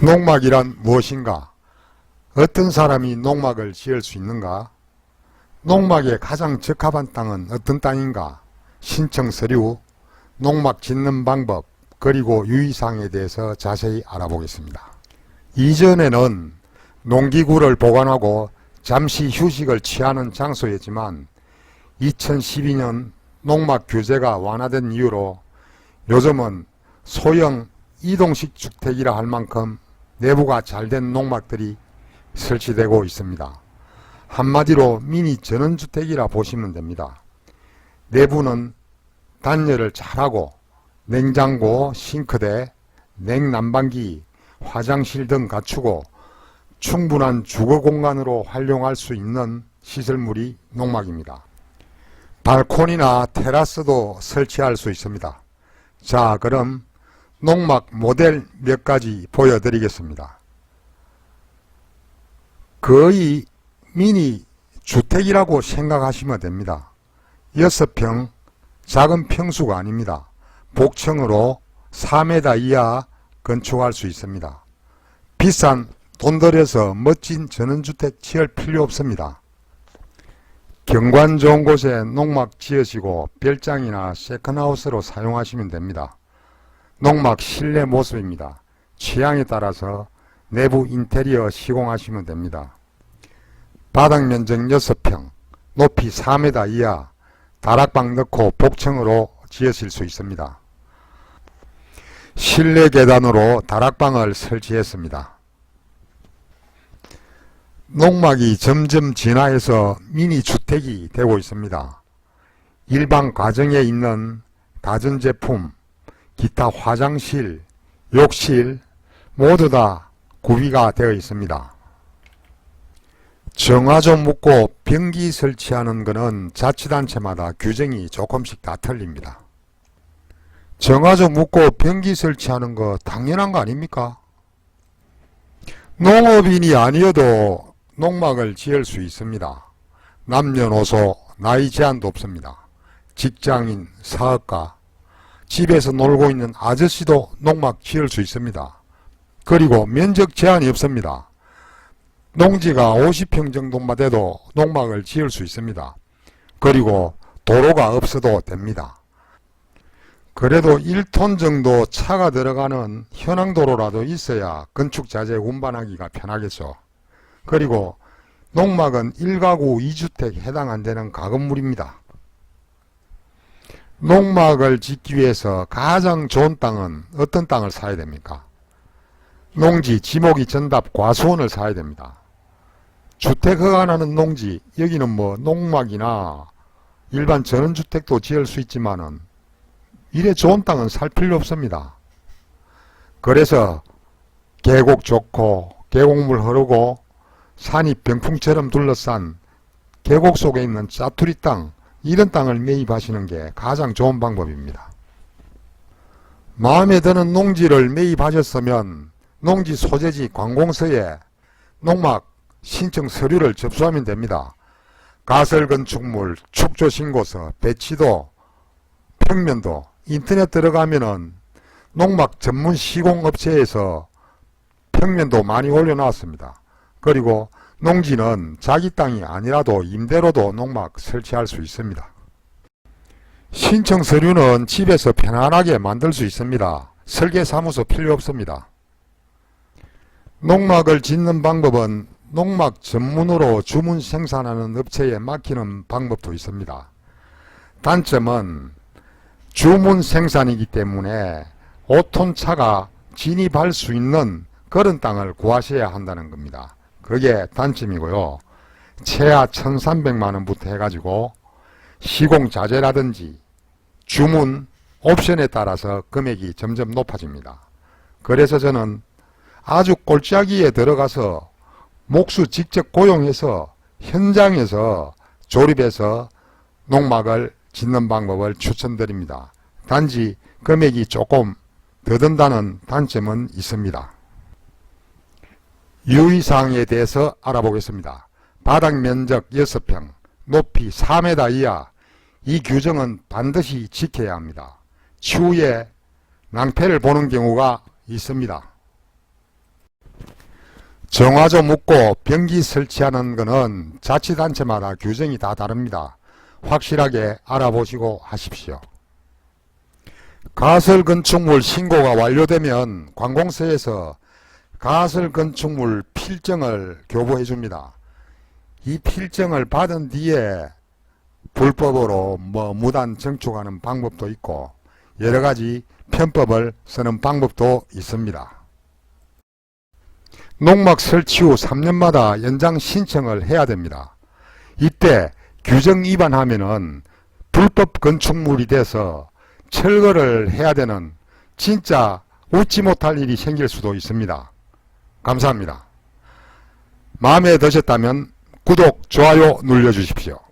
농막이란 무엇인가? 어떤 사람이 농막을 지을 수 있는가? 농막에 가장 적합한 땅은 어떤 땅인가? 신청 서류, 농막 짓는 방법, 그리고 유의사항에 대해서 자세히 알아보겠습니다. 이전에는 농기구를 보관하고 잠시 휴식을 취하는 장소였지만 2012년 농막 규제가 완화된 이후로 요즘은 소형 이동식 주택이라 할 만큼 내부가 잘된 농막들이 설치되고 있습니다. 한마디로 미니 전원주택이라 보시면 됩니다. 내부는 단열을 잘하고 냉장고, 싱크대, 냉난방기, 화장실 등 갖추고 충분한 주거 공간으로 활용할 수 있는 시설물이 농막입니다. 발코니나 테라스도 설치할 수 있습니다. 자, 그럼 농막 모델 몇 가지 보여드리겠습니다. 거의 미니 주택이라고 생각하시면 됩니다. 6평 작은 평수가 아닙니다. 복층으로 4m 이하 건축할 수 있습니다. 비싼 돈 들여서 멋진 전원주택 지을 필요 없습니다. 경관 좋은 곳에 농막 지으시고 별장이나 세컨하우스로 사용하시면 됩니다. 농막 실내 모습입니다. 취향에 따라서 내부 인테리어 시공하시면 됩니다. 바닥 면적 6평, 높이 4m 이하, 다락방 넣고 복층으로 지으실 수 있습니다. 실내 계단으로 다락방을 설치했습니다. 농막이 점점 진화해서 미니 주택이 되고 있습니다. 일반 가정에 있는 가전제품, 기타 화장실, 욕실 모두 다 구비가 되어 있습니다. 정화조 묻고 변기 설치하는 것은 자치단체마다 규정이 조금씩 다 틀립니다. 정화조 묻고 변기 설치하는 거 당연한 거 아닙니까? 농업인이 아니어도 농막을 지을 수 있습니다. 남녀노소 나이 제한도 없습니다. 직장인, 사업가, 집에서 놀고 있는 아저씨도 농막 지을 수 있습니다. 그리고 면적 제한이 없습니다. 농지가 50평 정도만 돼도 농막을 지을 수 있습니다. 그리고 도로가 없어도 됩니다. 그래도 1톤 정도 차가 들어가는 현황도로라도 있어야 건축자재 운반하기가 편하겠죠. 그리고 농막은 1가구 2주택 해당 안되는 가건물입니다. 농막을 짓기 위해서 가장 좋은 땅은 어떤 땅을 사야 됩니까? 농지, 지목이 전답, 과수원을 사야 됩니다. 주택 허가나는 농지, 여기는 뭐 농막이나 일반 전원주택도 지을 수 있지만은 이래 좋은 땅은 살 필요 없습니다. 그래서 계곡 좋고 계곡물 흐르고 산이 병풍처럼 둘러싼 계곡 속에 있는 짜투리 땅, 이런 땅을 매입하시는 게 가장 좋은 방법입니다. 마음에 드는 농지를 매입하셨으면 농지 소재지 관공서에 농막 신청 서류를 접수하면 됩니다. 가설건축물, 축조신고서, 배치도, 평면도, 인터넷 들어가면은 농막 전문 시공업체에서 평면도 많이 올려놨습니다. 그리고 농지는 자기 땅이 아니라도 임대로도 농막 설치할 수 있습니다. 신청 서류는 집에서 편안하게 만들 수 있습니다. 설계사무소 필요 없습니다. 농막을 짓는 방법은 농막 전문으로 주문 생산하는 업체에 맡기는 방법도 있습니다. 단점은 주문 생산이기 때문에 5톤 차가 진입할 수 있는 그런 땅을 구하셔야 한다는 겁니다. 그게 단점이고요. 최하 1,300만원부터 해가지고 시공자재라든지 주문 옵션에 따라서 금액이 점점 높아집니다. 그래서 저는 아주 골짜기에 들어가서 목수 직접 고용해서 현장에서 조립해서 농막을 짓는 방법을 추천드립니다. 단지 금액이 조금 더 든다는 단점은 있습니다. 유의사항에 대해서 알아보겠습니다. 바닥 면적 6평, 높이 4m 이하, 이 규정은 반드시 지켜야 합니다. 추후에 낭패를 보는 경우가 있습니다. 정화조 묻고 변기 설치하는 것은 자치단체마다 규정이 다 다릅니다. 확실하게 알아보시고 하십시오. 가설 건축물 신고가 완료되면 관공서에서 가설 건축물 필증을 교부해 줍니다. 이 필증을 받은 뒤에 불법으로 무단 증축하는 방법도 있고 여러가지 편법을 쓰는 방법도 있습니다. 농막 설치 후 3년마다 연장 신청을 해야 됩니다. 이때 규정 위반하면은 불법 건축물이 돼서 철거를 해야 되는 진짜 웃지 못할 일이 생길 수도 있습니다. 감사합니다. 마음에 드셨다면 구독, 좋아요 눌러주십시오.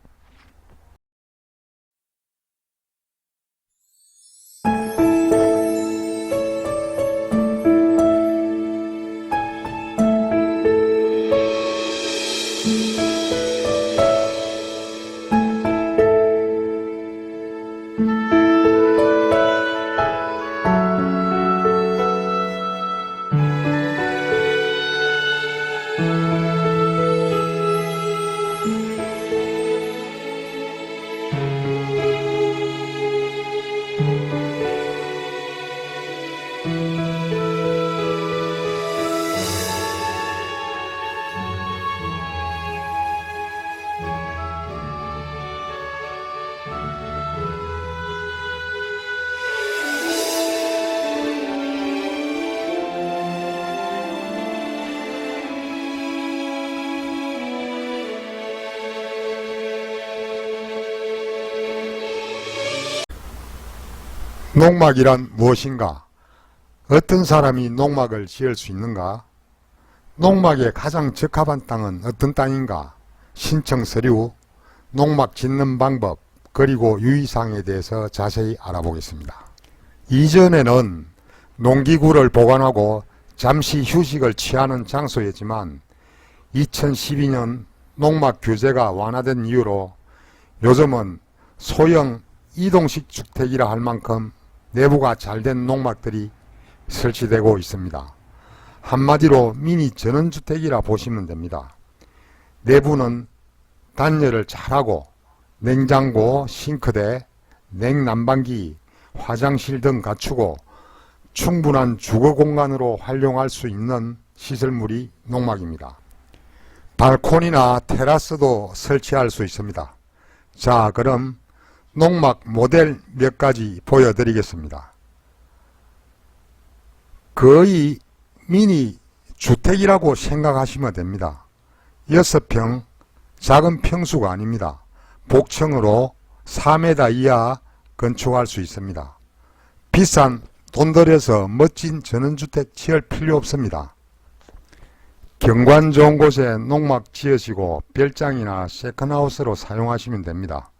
농막이란 무엇인가? 어떤 사람이 농막을 지을 수 있는가? 농막에 가장 적합한 땅은 어떤 땅인가? 신청 서류, 농막 짓는 방법, 그리고 유의사항에 대해서 자세히 알아보겠습니다. 이전에는 농기구를 보관하고 잠시 휴식을 취하는 장소였지만 2012년 농막 규제가 완화된 이후로 요즘은 소형 이동식 주택이라 할 만큼 내부가 잘된 농막들이 설치되고 있습니다. 한마디로 미니 전원주택이라 보시면 됩니다. 내부는 단열을 잘하고 냉장고, 싱크대, 냉난방기, 화장실 등 갖추고 충분한 주거 공간으로 활용할 수 있는 시설물이 농막입니다. 발코니나 테라스도 설치할 수 있습니다. 자, 그럼 농막 모델 몇 가지 보여드리겠습니다. 거의 미니 주택이라고 생각하시면 됩니다. 6평 작은 평수가 아닙니다. 복층으로 4m 이하 건축할 수 있습니다. 비싼 돈 들여서 멋진 전원주택 지을 필요 없습니다. 경관 좋은 곳에 농막 지으시고 별장이나 세컨하우스로 사용하시면 됩니다.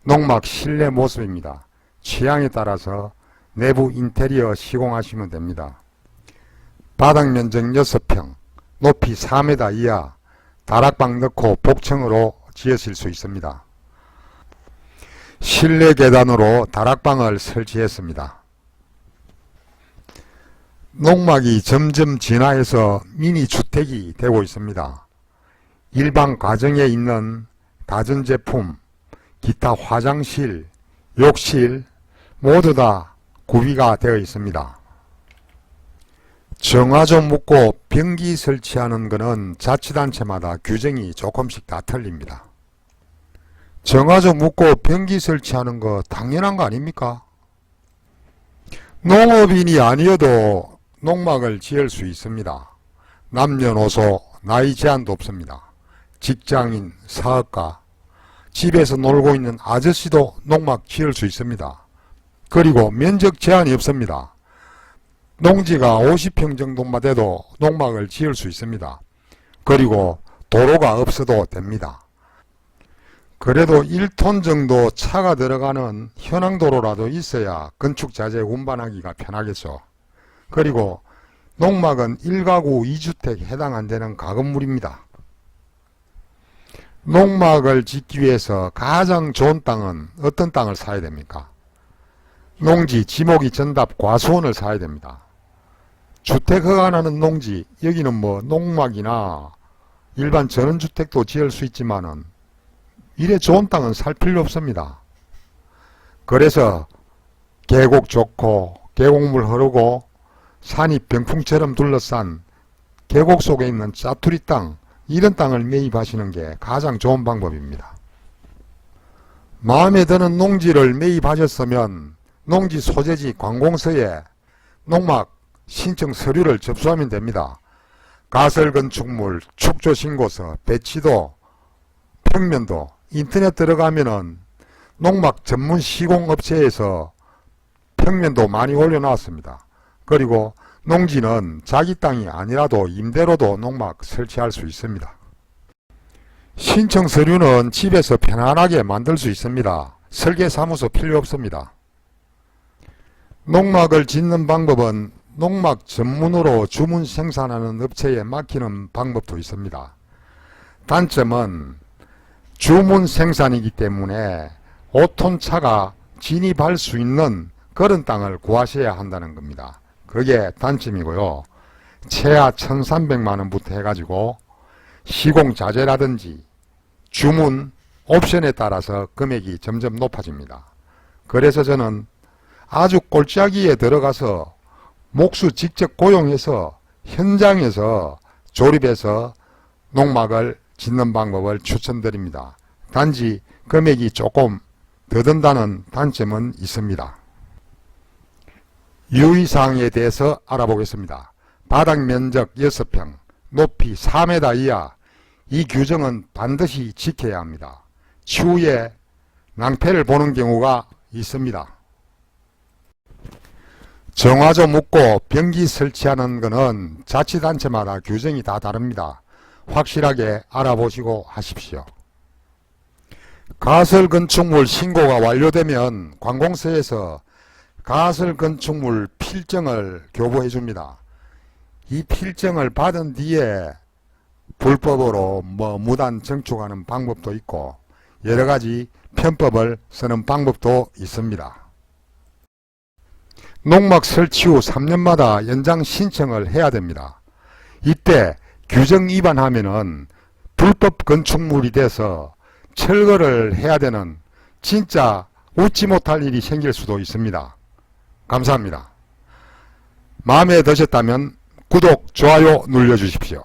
농막 실내 모습입니다. 취향에 따라서 내부 인테리어 시공하시면 됩니다. 바닥 면적 6평, 높이 4m 이하, 다락방 넣고 복층으로 지으실 수 있습니다. 실내 계단으로 다락방을 설치했습니다. 농막이 점점 진화해서 미니 주택이 되고 있습니다. 일반 가정에 있는 가전제품, 기타 화장실, 욕실 모두 다 구비가 되어 있습니다. 정화조 묻고 변기 설치하는 것은 자치단체마다 규정이 조금씩 다 틀립니다. 정화조 묻고 변기 설치하는 거 당연한 거 아닙니까? 농업인이 아니어도 농막을 지을 수 있습니다. 남녀노소 나이 제한도 없습니다. 직장인, 사업가, 집에서 놀고 있는 아저씨도 농막 지을 수 있습니다. 그리고 면적 제한이 없습니다. 농지가 50평 정도만 돼도 농막을 지을 수 있습니다. 그리고 도로가 없어도 됩니다. 그래도 1톤 정도 차가 들어가는 현황도로라도 있어야 건축자재 운반하기가 편하겠죠. 그리고 농막은 1가구 2주택에 해당 안 되는 가건물입니다. 농막을 짓기 위해서 가장 좋은 땅은 어떤 땅을 사야 됩니까? 농지, 지목이, 전답, 과수원을 사야 됩니다. 주택 허가나는 농지, 여기는 뭐 농막이나 일반 전원주택도 지을 수 있지만은 이래 좋은 땅은 살 필요 없습니다. 그래서 계곡 좋고 계곡물 흐르고 산이 병풍처럼 둘러싼 계곡 속에 있는 짜투리 땅, 이런 땅을 매입하시는 게 가장 좋은 방법입니다. 마음에 드는 농지를 매입하셨으면 농지 소재지 관공서에 농막 신청 서류를 접수하면 됩니다. 가설건축물, 축조신고서, 배치도, 평면도, 인터넷 들어가면은 농막 전문 시공업체에서 평면도 많이 올려놨습니다. 그리고 농지는 자기 땅이 아니라도 임대로도 농막 설치할 수 있습니다. 신청 서류는 집에서 편안하게 만들 수 있습니다. 설계사무소 필요 없습니다. 농막을 짓는 방법은 농막 전문으로 주문 생산하는 업체에 맡기는 방법도 있습니다. 단점은 주문 생산이기 때문에 5톤 차가 진입할 수 있는 그런 땅을 구하셔야 한다는 겁니다. 그게 단점이고요. 최하 1,300만원부터 해가지고 시공자재라든지 주문 옵션에 따라서 금액이 점점 높아집니다. 그래서 저는 아주 꼴짜기에 들어가서 목수 직접 고용해서 현장에서 조립해서 농막을 짓는 방법을 추천드립니다. 단지 금액이 조금 더 든다는 단점은 있습니다. 유의사항에 대해서 알아보겠습니다. 바닥 면적 6평, 높이 4m 이하, 이 규정은 반드시 지켜야 합니다. 추후에 낭패를 보는 경우가 있습니다. 정화조 묻고 변기 설치하는 것은 자치단체마다 규정이 다 다릅니다. 확실하게 알아보시고 하십시오. 가설건축물 신고가 완료되면 관공서에서 가설건축물 필증을 교부해 줍니다. 이 필증을 받은 뒤에 불법으로 무단 증축하는 방법도 있고 여러가지 편법을 쓰는 방법도 있습니다. 농막 설치 후 3년마다 연장 신청을 해야 됩니다. 이때 규정 위반하면은 불법 건축물이 돼서 철거를 해야 되는 진짜 웃지 못할 일이 생길 수도 있습니다. 감사합니다. 마음에 드셨다면 구독, 좋아요 눌러주십시오.